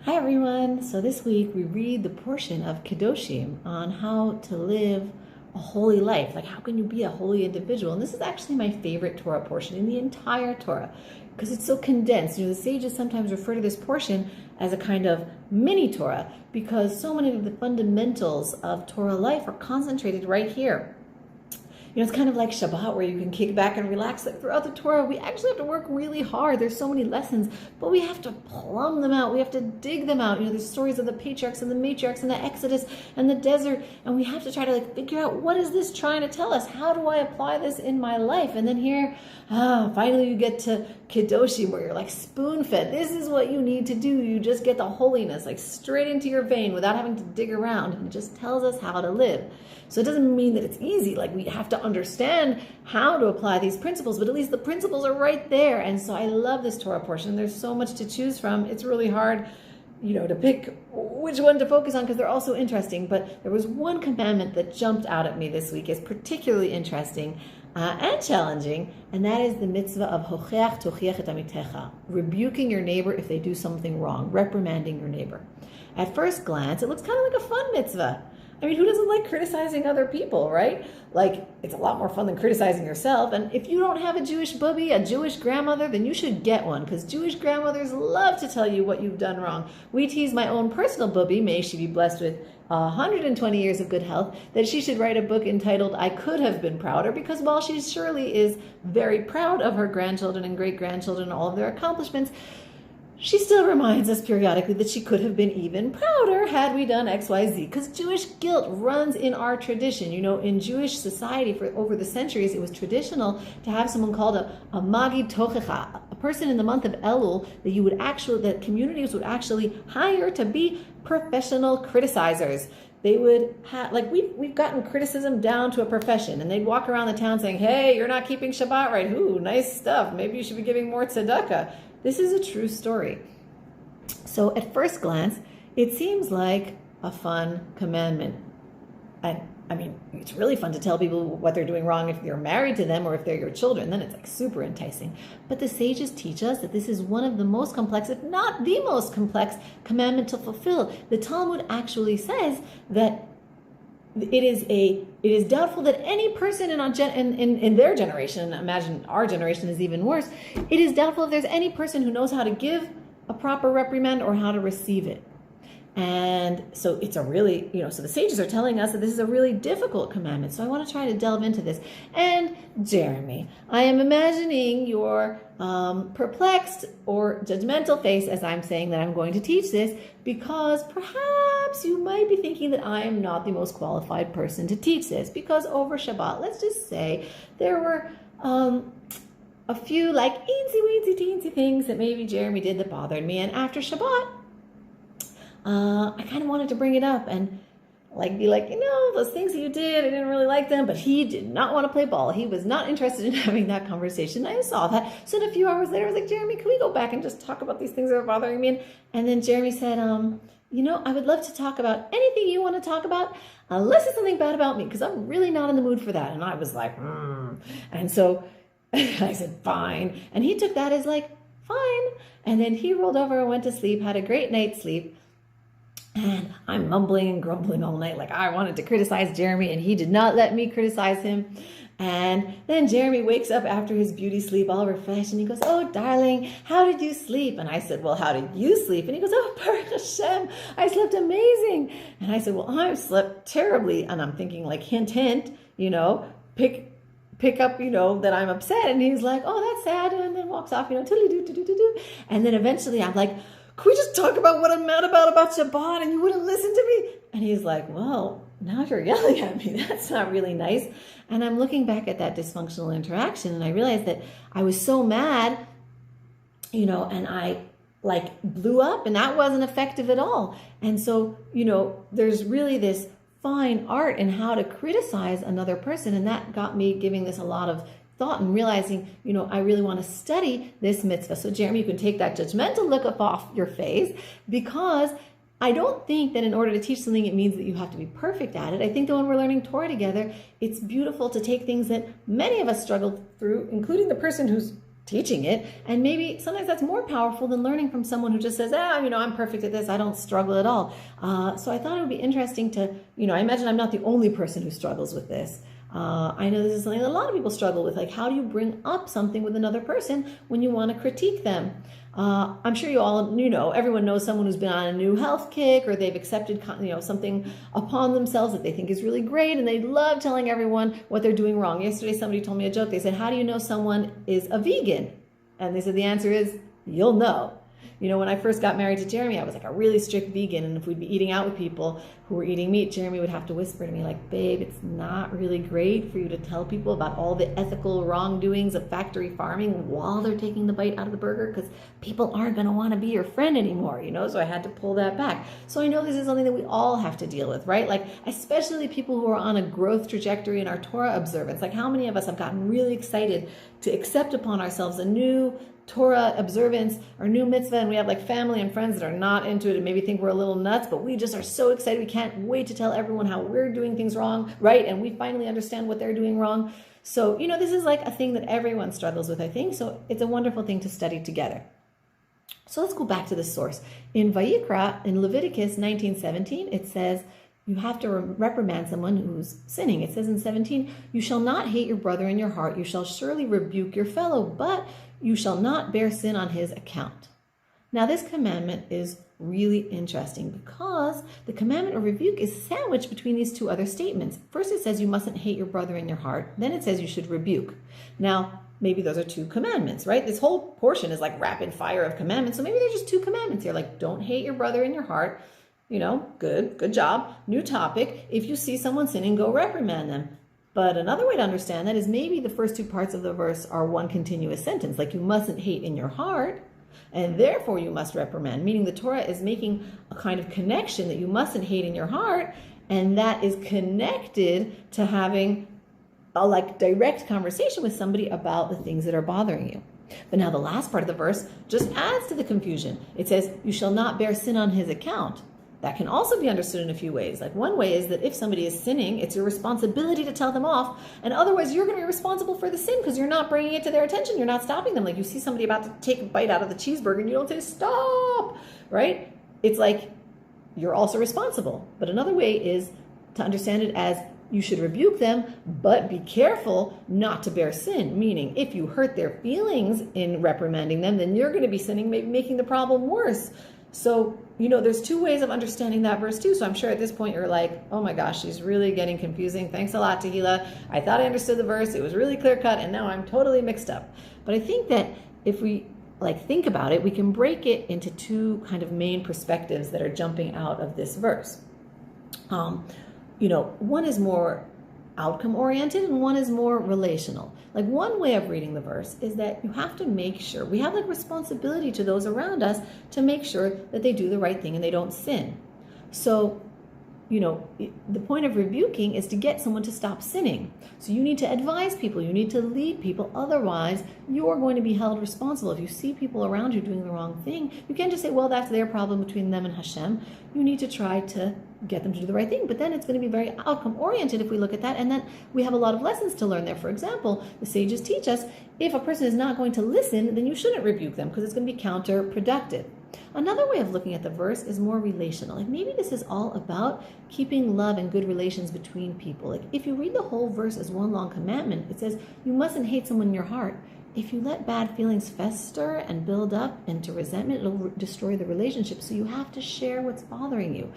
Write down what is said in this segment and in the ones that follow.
Hi everyone! So this week we read the portion of Kedoshim on how to live a holy life. Like, how can you be a holy individual? And this is actually my favorite Torah portion in the entire Torah because it's so condensed. The sages sometimes refer to this portion as a kind of mini Torah because so many of the fundamentals of Torah life are concentrated right here. It's kind of like Shabbat where you can kick back and relax. Like throughout the Torah, we actually have to work really hard. There's so many lessons, but we have to plumb them out. We have to dig them out. There's stories of the patriarchs and the matriarchs and the Exodus and the desert, and we have to try to figure out, what is this trying to tell us? How do I apply this in my life? And then here, finally you get to Kedoshim where you're spoon-fed. This is what you need to do. You just get the holiness straight into your vein without having to dig around. And it just tells us how to live. So it doesn't mean that it's easy. We have to understand how to apply these principles, but at least the principles are right there. And so I love this Torah portion. There's so much to choose from. It's really hard, to pick which one to focus on because they're all so interesting. But there was one commandment that jumped out at me this week as particularly interesting and challenging, and that is the mitzvah of hocheach tochiach et amitecha, rebuking your neighbor if they do something wrong, reprimanding your neighbor. At first glance, it looks kind of like a fun mitzvah. Who doesn't like criticizing other people, right? It's a lot more fun than criticizing yourself. And if you don't have a Jewish bubby, a Jewish grandmother, then you should get one, because Jewish grandmothers love to tell you what you've done wrong. We tease my own personal bubby, may she be blessed with 120 years of good health, that she should write a book entitled I Could Have Been Prouder, because while she surely is very proud of her grandchildren and great-grandchildren and all of their accomplishments, she still reminds us periodically that she could have been even prouder had we done X, Y, Z. Because Jewish guilt runs in our tradition. In Jewish society for over the centuries, it was traditional to have someone called a Magid Tochecha, a person in the month of Elul that communities would actually hire to be professional criticizers. They would have, we've gotten criticism down to a profession, and they'd walk around the town saying, hey, you're not keeping Shabbat right. Ooh, nice stuff. Maybe you should be giving more tzedakah. This is a true story. So at first glance, it seems like a fun commandment. It's really fun to tell people what they're doing wrong if you're married to them or if they're your children. Then it's super enticing. But the sages teach us that this is one of the most complex, if not the most complex, commandment to fulfill. The Talmud actually says that it is doubtful that any person in their generation, imagine our generation is even worse, it is doubtful if there's any person who knows how to give a proper reprimand or how to receive it. And so it's a really, so the sages are telling us that this is a really difficult commandment. So I want to try to delve into this. And Jeremy, I am imagining your perplexed or judgmental face as I'm saying that I'm going to teach this, because perhaps you might be thinking that I am not the most qualified person to teach this, because over Shabbat, let's just say there were a few eensy-weensy-teensy things that maybe Jeremy did that bothered me. And after Shabbat, I kind of wanted to bring it up and be those things that you did, I didn't really like them, but he did not want to play ball. He was not interested in having that conversation. I saw that. So then a few hours later, I was like, Jeremy, can we go back and just talk about these things that are bothering me? And then Jeremy said, I would love to talk about anything you want to talk about, unless it's something bad about me, because I'm really not in the mood for that. And I was like, And so I said, fine. And he took that as fine. And then he rolled over and went to sleep, had a great night's sleep. And I'm mumbling and grumbling all night I wanted to criticize Jeremy, and he did not let me criticize him. And then Jeremy wakes up after his beauty sleep all refreshed, and he goes, oh, darling, how did you sleep? And I said, well, how did you sleep? And he goes, oh, Baruch Hashem, I slept amazing. And I said, well, I slept terribly. And I'm thinking hint, hint, pick up, that I'm upset. And he's like, oh, that's sad. And then walks off, toodly-doo. And then eventually I'm like, can we just talk about what I'm mad about Shabbat? And you wouldn't listen to me. And he's like, well, now you're yelling at me. That's not really nice. And I'm looking back at that dysfunctional interaction, and I realized that I was so mad, and I blew up, and that wasn't effective at all. And so, there's really this fine art in how to criticize another person. And that got me giving this a lot of thought and realizing, I really want to study this mitzvah. So Jeremy, you can take that judgmental look up off your face, because I don't think that in order to teach something, it means that you have to be perfect at it. I think that when we're learning Torah together, it's beautiful to take things that many of us struggled through, including the person who's teaching it. And maybe sometimes that's more powerful than learning from someone who just says, I'm perfect at this. I don't struggle at all. So I thought it would be interesting to, I imagine I'm not the only person who struggles with this. I know this is something that a lot of people struggle with. Like, how do you bring up something with another person when you want to critique them? I'm sure everyone knows someone who's been on a new health kick, or they've accepted, something upon themselves that they think is really great, and they love telling everyone what they're doing wrong. Yesterday, somebody told me a joke. They said, how do you know someone is a vegan? And they said, the answer is, you'll know. When I first got married to Jeremy, I was like a really strict vegan. And if we'd be eating out with people who were eating meat, Jeremy would have to whisper to me like, babe, it's not really great for you to tell people about all the ethical wrongdoings of factory farming while they're taking the bite out of the burger, because people aren't going to want to be your friend anymore, So I had to pull that back. So I know this is something that we all have to deal with, right? Like, especially people who are on a growth trajectory in our Torah observance. Like, how many of us have gotten really excited to accept upon ourselves a new Torah observance or new mitzvah, and we have like family and friends that are not into it and maybe think we're a little nuts, but we just are so excited. We can't wait to tell everyone how we're doing things wrong, right? And we finally understand what they're doing wrong. So, this is like a thing that everyone struggles with, I think. So it's a wonderful thing to study together. So let's go back to the source. In Vayikra, in Leviticus 19:17, it says, you have to reprimand someone who's sinning. It says in 17, you shall not hate your brother in your heart. You shall surely rebuke your fellow, but you shall not bear sin on his account. Now, this commandment is really interesting because the commandment of rebuke is sandwiched between these two other statements. First, it says you mustn't hate your brother in your heart. Then it says you should rebuke. Now, maybe those are two commandments, right? This whole portion is like rapid fire of commandments. So maybe there's just two commandments here, like don't hate your brother in your heart. Good job. New topic. If you see someone sinning, go reprimand them. But another way to understand that is maybe the first two parts of the verse are one continuous sentence, like you mustn't hate in your heart, and therefore you must reprimand, meaning the Torah is making a kind of connection that you mustn't hate in your heart, and that is connected to having a direct conversation with somebody about the things that are bothering you. But now the last part of the verse just adds to the confusion. It says, you shall not bear sin on his account. That can also be understood in a few ways. Like, one way is that if somebody is sinning, it's your responsibility to tell them off. And otherwise, you're going to be responsible for the sin because you're not bringing it to their attention. You're not stopping them. Like, you see somebody about to take a bite out of the cheeseburger and you don't say, stop, right? It's like you're also responsible. But another way is to understand it as you should rebuke them, but be careful not to bear sin. Meaning, if you hurt their feelings in reprimanding them, then you're going to be sinning, maybe making the problem worse. So, there's two ways of understanding that verse too. So I'm sure at this point you're like, oh my gosh, she's really getting confusing. Thanks a lot, Tehila. I thought I understood the verse. It was really clear cut, and now I'm totally mixed up. But I think that if we think about it, we can break it into two kind of main perspectives that are jumping out of this verse. One is more outcome oriented and one is more relational. Like, one way of reading the verse is that you have to make sure, we have responsibility to those around us to make sure that they do the right thing and they don't sin. So, the point of rebuking is to get someone to stop sinning. So you need to advise people, you need to lead people, otherwise you're going to be held responsible. If you see people around you doing the wrong thing, you can't just say, well, that's their problem between them and Hashem. You need to try to get them to do the right thing. But then it's going to be very outcome oriented if we look at that, and then we have a lot of lessons to learn there. For example, the sages teach us, if a person is not going to listen, then you shouldn't rebuke them because it's going to be counterproductive. Another way of looking at the verse is more relational. Like, maybe this is all about keeping love and good relations between people. Like, if you read the whole verse as one long commandment, it says you mustn't hate someone in your heart. If you let bad feelings fester and build up into resentment, it'll destroy the relationship. So you have to share what's bothering you.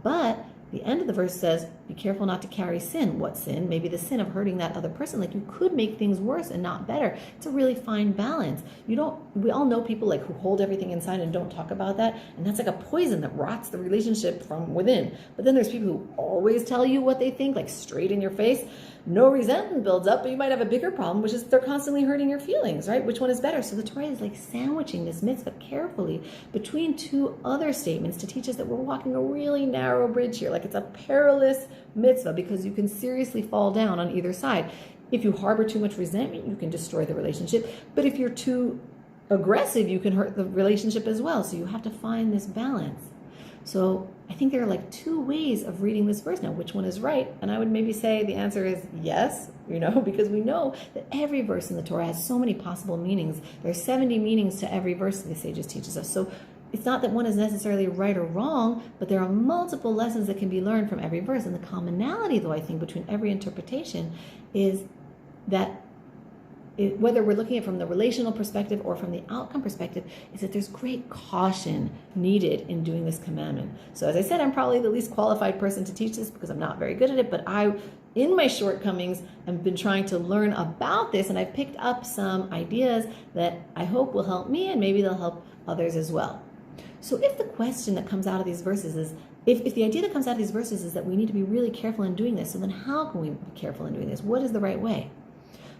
But the end of the verse says, be careful not to carry sin. What sin? Maybe the sin of hurting that other person. Like, you could make things worse and not better. It's a really fine balance. We all know people who hold everything inside and don't talk about that. And that's like a poison that rots the relationship from within. But then there's people who always tell you what they think, straight in your face. No resentment builds up, but you might have a bigger problem, which is they're constantly hurting your feelings, right? Which one is better? So the Torah is sandwiching this mitzvah carefully between two other statements to teach us that we're walking a really narrow bridge here. It's a perilous mitzvah because you can seriously fall down on either side. If you harbor too much resentment, you can destroy the relationship. But if you're too aggressive, you can hurt the relationship as well. So you have to find this balance. So I think there are like two ways of reading this verse now. Which one is right? And I would maybe say the answer is yes, because we know that every verse in the Torah has so many possible meanings. There are 70 meanings to every verse that the sages teaches us. So it's not that one is necessarily right or wrong, but there are multiple lessons that can be learned from every verse. And the commonality, though, I think, between every interpretation is that whether we're looking at it from the relational perspective or from the outcome perspective, is that there's great caution needed in doing this commandment. So as I said, I'm probably the least qualified person to teach this because I'm not very good at it, but in my shortcomings, I've been trying to learn about this, and I've picked up some ideas that I hope will help me, and maybe they'll help others as well. So if the question that comes out of these verses is, if the idea that comes out of these verses is that we need to be really careful in doing this, so then how can we be careful in doing this? What is the right way?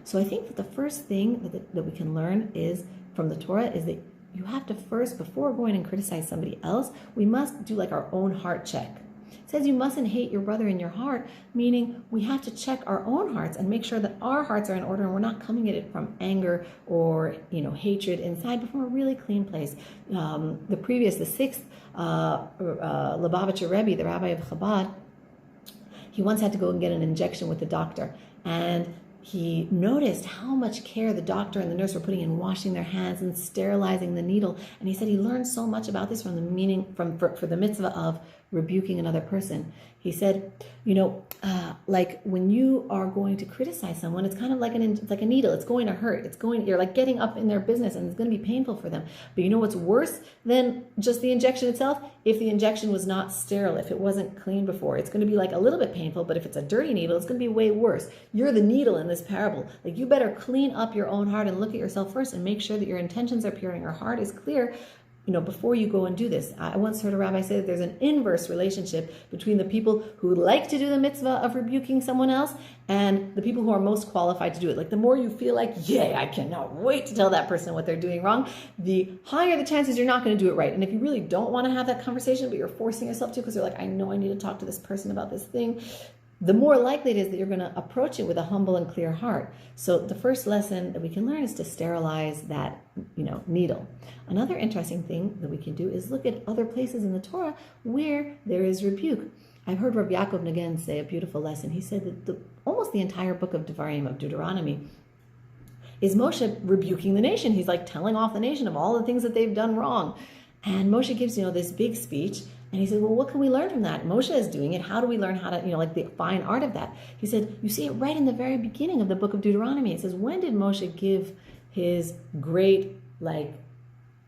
So I think that the first thing that we can learn is from the Torah is that you have to first, before going and criticize somebody else, we must do like our own heart check. It says you mustn't hate your brother in your heart, meaning we have to check our own hearts and make sure that our hearts are in order and we're not coming at it from anger or hatred inside, but from a really clean place. The sixth Lubavitcher Rebbe, the rabbi of Chabad, he once had to go and get an injection with the doctor, and he noticed how much care the doctor and the nurse were putting in washing their hands and sterilizing the needle. And he said he learned so much about this from the meaning for the mitzvah of rebuking another person. He said, like when you are going to criticize someone, it's kind of like a needle. It's going to hurt. You're like getting up in their business, and it's going to be painful for them. But you know what's worse than just the injection itself? If the injection was not sterile, if it wasn't clean before, it's going to be like a little bit painful. But if it's a dirty needle, it's going to be way worse. You're the needle in this parable. Like, you better clean up your own heart and look at yourself first and make sure that your intentions are pure and your heart is clear, before you go and do this. I once heard a rabbi say that there's an inverse relationship between the people who like to do the mitzvah of rebuking someone else and the people who are most qualified to do it. Like, the more you feel like, yay, I cannot wait to tell that person what they're doing wrong, the higher the chances you're not going to do it right. And if you really don't want to have that conversation, but you're forcing yourself to because you're like, I know I need to talk to this person about this thing, the more likely it is that you're going to approach it with a humble and clear heart. So the first lesson that we can learn is to sterilize that, needle. Another interesting thing that we can do is look at other places in the Torah where there is rebuke. I've heard Rabbi Yaakov Nagin say a beautiful lesson. He said that almost the entire book of Devarim, of Deuteronomy, is Moshe rebuking the nation. He's like telling off the nation of all the things that they've done wrong. And Moshe gives, this big speech. And he said, well, what can we learn from that? Moshe is doing it. How do we learn how to, like the fine art of that? He said, you see it right in the very beginning of the book of Deuteronomy. It says, when did Moshe give his great,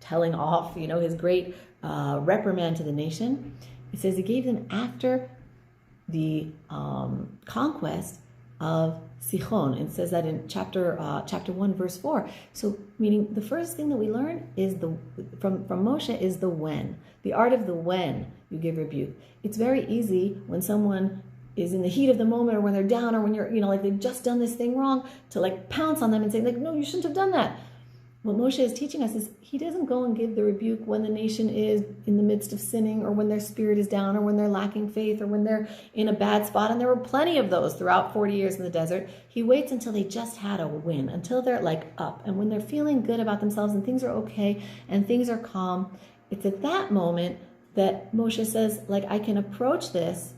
telling off, his great reprimand to the nation? It says he gave them after the conquest of Sichon. It says that in chapter 1, verse 4. So, meaning the first thing that we learn is from Moshe is the when. The art of the when you give rebuke. It's very easy when someone is in the heat of the moment, or when they're down, or when you're, they've just done this thing wrong, to pounce on them and say, no, you shouldn't have done that. What Moshe is teaching us is he doesn't go and give the rebuke when the nation is in the midst of sinning, or when their spirit is down, or when they're lacking faith, or when they're in a bad spot. And there were plenty of those throughout 40 years in the desert. He waits until they just had a win, until they're up. And when they're feeling good about themselves and things are okay and things are calm, it's at that moment that Moshe says, I can approach this,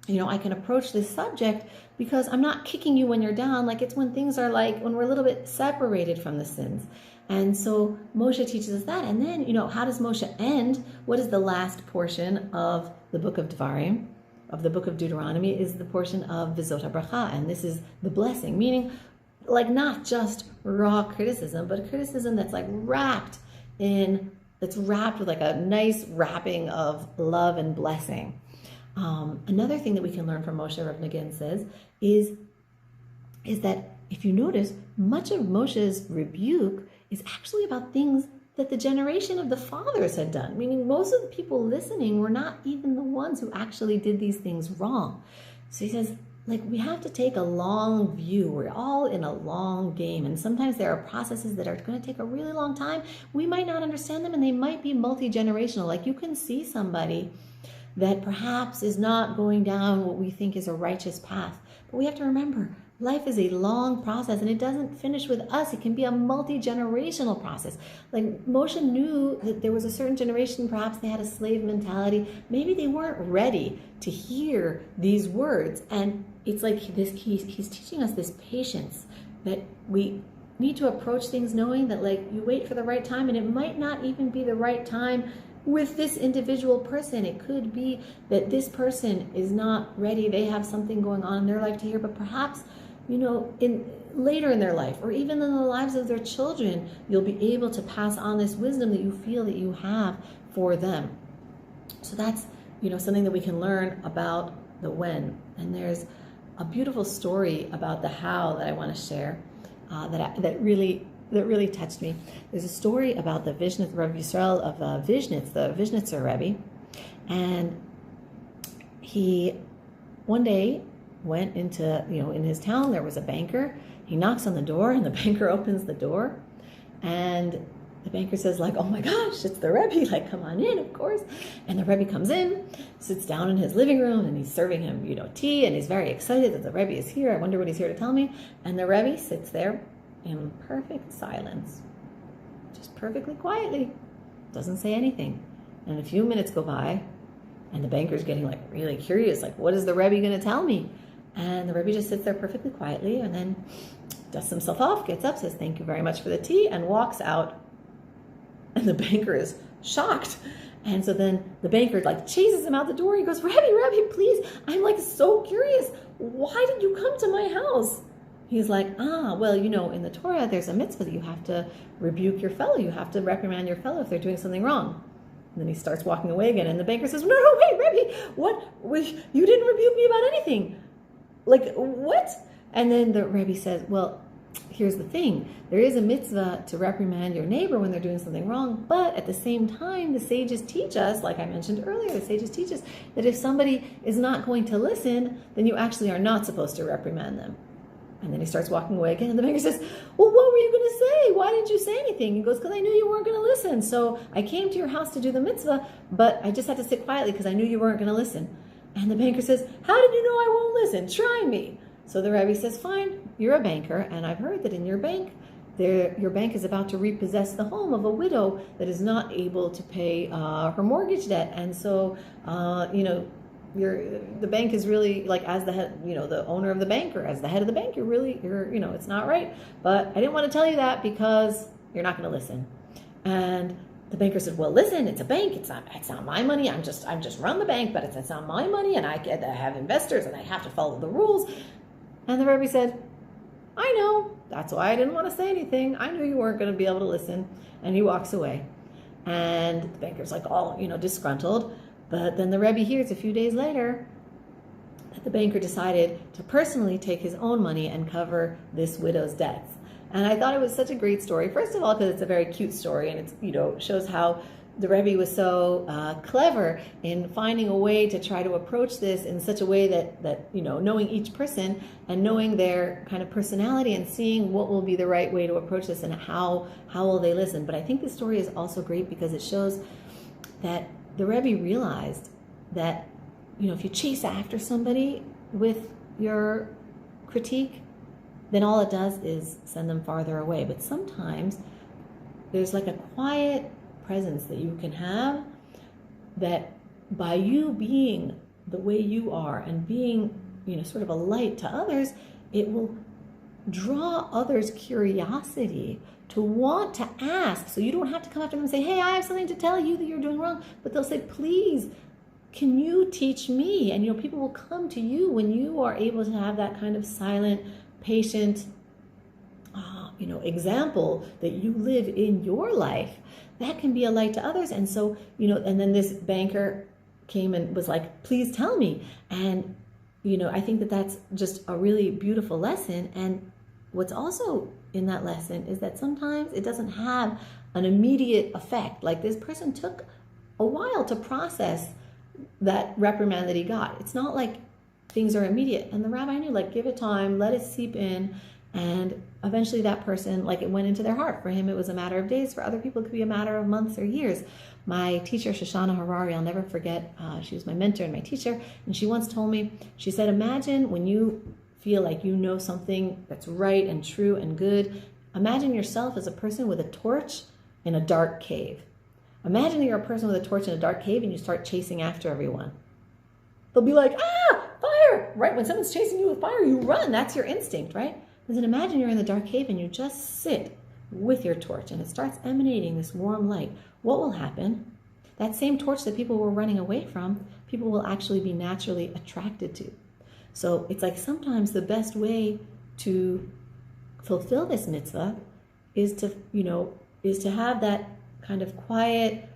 I can approach this subject because I'm not kicking you when you're down. It's when things are when we're a little bit separated from the sins. And so Moshe teaches us that. And then, how does Moshe end? What is the last portion of the book of Devarim, of the book of Deuteronomy, is the portion of V'zot HaBracha. And this is the blessing, meaning not just raw criticism, but criticism that's wrapped with a nice wrapping of love and blessing. Another thing that we can learn from Moshe, Rav Nagin says, is that if you notice, much of Moshe's rebuke is actually about things that the generation of the fathers had done, meaning most of the people listening were not even the ones who actually did these things wrong. So he says, we have to take a long view. We're all in a long game, and sometimes there are processes that are going to take a really long time. We might not understand them, and they might be multi-generational. You can see somebody that perhaps is not going down what we think is a righteous path. But we have to remember, Life is a long process, and it doesn't finish with us. It can be a multi-generational process. Like Moshe knew that there was a certain generation, perhaps they had a slave mentality. Maybe they weren't ready to hear these words. And it's like this, he's teaching us this patience, that we need to approach things knowing that like you wait for the right time, and it might not even be the right time with this individual person. It could be that this person is not ready. They have something going on in their life to hear, but perhaps, later in their life, or even in the lives of their children, you'll be able to pass on this wisdom that you feel that you have for them. So that's, something that we can learn about the when. And there's a beautiful story about the how that I want to share that really touched me. There's a story about the Vishnitz, Rabbi Yisrael of Vishnitz, the Vishnitzer Rebbe, and he one day went into, in his town, there was a banker. He knocks on the door, and the banker opens the door, and the banker says, like, oh my gosh, it's the Rebbe, like, come on in, of course. And the Rebbe comes in, sits down in his living room, and he's serving him, tea, and he's very excited that the Rebbe is here. I wonder what he's here to tell me. And the Rebbe sits there in perfect silence, just perfectly quietly, doesn't say anything. And a few minutes go by, and the banker's getting like really curious, like, what is the Rebbe going to tell me? And the Rebbe just sits there perfectly quietly, and then dusts himself off, gets up, says thank you very much for the tea, and walks out. And the banker is shocked. And so then the banker like chases him out the door. He goes, Rebbe, please, I'm like so curious. Why did you come to my house? He's like, well, in the Torah, there's a mitzvah that you have to rebuke your fellow. You have to reprimand your fellow if they're doing something wrong. And then he starts walking away again. And the banker says, no, wait, Rebbe, what? You didn't rebuke me about anything. Like, what? And then the Rebbe says, well, here's the thing. There is a mitzvah to reprimand your neighbor when they're doing something wrong, but at the same time, the sages teach us, like I mentioned earlier, the sages teach us that if somebody is not going to listen, then you actually are not supposed to reprimand them. And then he starts walking away again, and the banker says, well, what were you going to say? Why didn't you say anything? He goes, because I knew you weren't going to listen. So I came to your house to do the mitzvah, but I just had to sit quietly because I knew you weren't going to listen. And the banker says, how did you know I won't listen? Try me. So the Rebbe says, fine, you're a banker, and I've heard that in your bank, your bank is about to repossess the home of a widow that is not able to pay her mortgage debt. And so, the bank is really like, as the head, the owner of the bank, or as the head of the bank, you're it's not right. But I didn't want to tell you that because you're not going to listen. And the banker said, well, listen, it's a bank. It's not my money. I'm just run the bank, but it's not my money. And I have investors, and I have to follow the rules. And the Rebbe said, I know. That's why I didn't want to say anything. I knew you weren't going to be able to listen. And he walks away. And the banker's like all, disgruntled. But then the Rebbe hears a few days later that the banker decided to personally take his own money and cover this widow's debts. And I thought it was such a great story. First of all, because it's a very cute story, and it's, shows how the Rebbe was so clever in finding a way to try to approach this in such a way that knowing each person and knowing their kind of personality and seeing what will be the right way to approach this and how will they listen. But I think this story is also great because it shows that the Rebbe realized that, if you chase after somebody with your critique, then all it does is send them farther away. But sometimes there's like a quiet presence that you can have, that by you being the way you are and being, sort of a light to others, it will draw others' curiosity to want to ask. So you don't have to come after them and say, hey, I have something to tell you that you're doing wrong. But they'll say, please, can you teach me? And, people will come to you when you are able to have that kind of silent, patient, example that you live in your life. That can be a light to others. And so, and then this banker came and was like, please tell me. And, I think that that's just a really beautiful lesson. And what's also in that lesson is that sometimes it doesn't have an immediate effect. Like this person took a while to process that reprimand that he got. It's not like things are immediate. And the rabbi knew, like, give it time, let it seep in. And eventually that person, like, it went into their heart. For him, it was a matter of days. For other people, it could be a matter of months or years. My teacher, Shoshana Harari, I'll never forget, she was my mentor and my teacher, and she once told me, she said, imagine when you feel like you know something that's right and true and good, imagine yourself as a person with a torch in a dark cave. Imagine you're a person with a torch in a dark cave and you start chasing after everyone. They'll be like, ah, fire, right? When someone's chasing you with fire, you run. That's your instinct, right? But then imagine you're in the dark cave and you just sit with your torch and it starts emanating this warm light. What will happen? That same torch that people were running away from, people will actually be naturally attracted to. So it's like sometimes the best way to fulfill this mitzvah is to have that kind of quiet,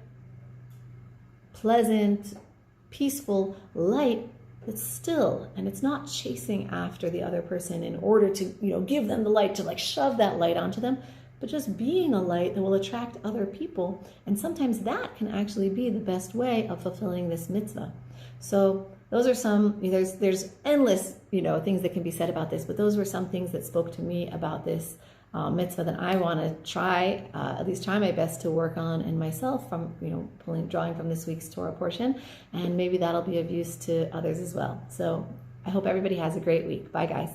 pleasant, peaceful light that's still, and it's not chasing after the other person in order to, give them the light, to like shove that light onto them, but just being a light that will attract other people. And sometimes that can actually be the best way of fulfilling this mitzvah. So those are some, there's endless, things that can be said about this, but those were some things that spoke to me about this mitzvah that I want to try, at least try my best to work on in myself from, drawing from this week's Torah portion, and maybe that'll be of use to others as well. So I hope everybody has a great week. Bye, guys.